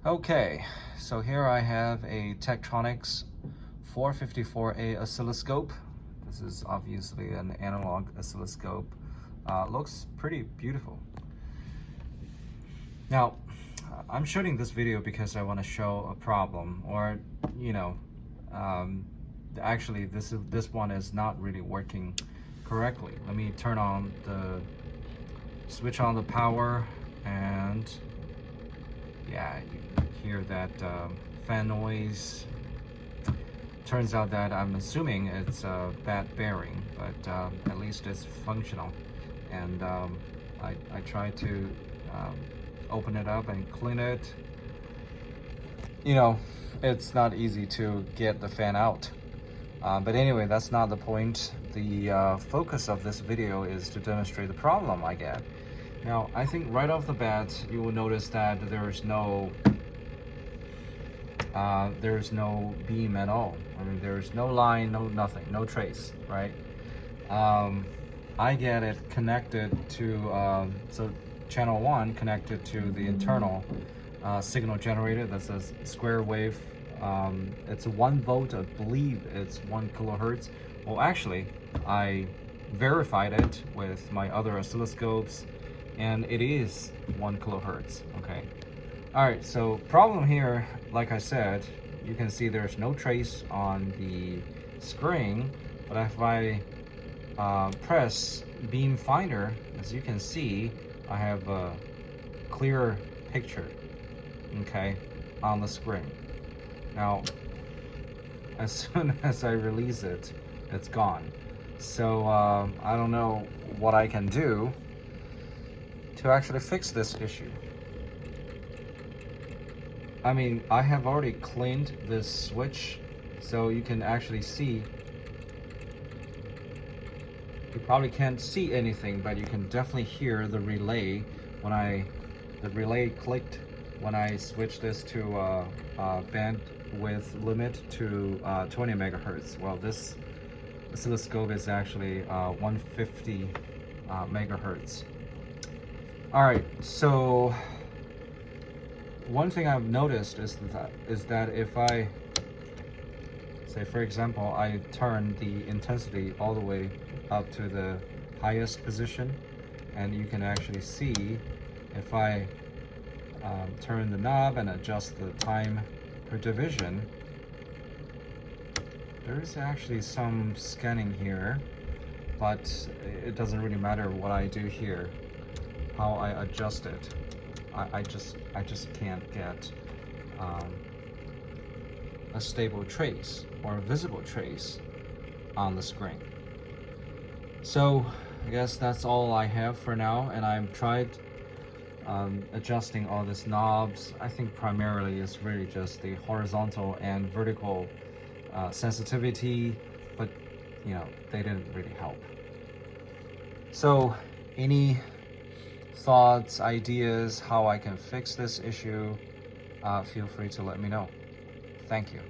Okay, so here I have a Tektronix 454A oscilloscope. This is obviously an analog oscilloscope. Looks pretty beautiful. Now, I'm shooting this video because I want to show a problem, or actually this one is not really working correctly. Let me switch on the power, and yeah, you hear that fan noise. Turns out that I'm assuming it's a bad bearing, but at least it's functional. And I tried to open it up and clean it. It's not easy to get the fan out. But anyway, that's not the point. The focus of this video is to demonstrate the problem I get. Now, I think right off the bat, you will notice that there's no beam at all. I mean, there's no line, no nothing, no trace, right? I get it connected to, so channel 1 connected to the internal signal generator. That's a square wave. It's a 1 volt, I believe it's 1 kilohertz. Well, actually, I verified it with my other oscilloscopes, and it is 1 kilohertz, okay? All right, so problem here, like I said, you can see there's no trace on the screen, but if I press beam finder, as you can see, I have a clear picture, okay, on the screen. Now, as soon as I release it, it's gone. So I don't know what I can do to actually fix this issue. I mean, I have already cleaned this switch, so you can actually see. You probably can't see anything, but you can definitely hear the relay the relay clicked when I switched this to bandwidth limit to 20 megahertz. Well, this oscilloscope is actually 150 megahertz. All right, so one thing I've noticed is that if I say, for example, I turn the intensity all the way up to the highest position, and you can actually see if I turn the knob and adjust the time per division, there is actually some scanning here, but it doesn't really matter what I do here, how I adjust it. I just can't get a stable trace or a visible trace on the screen. So I guess that's all I have for now, and I've tried adjusting all these knobs. I think primarily it's really just the horizontal and vertical sensitivity, but they didn't really help. So any thoughts, ideas, how I can fix this issue, feel free to let me know. Thank you.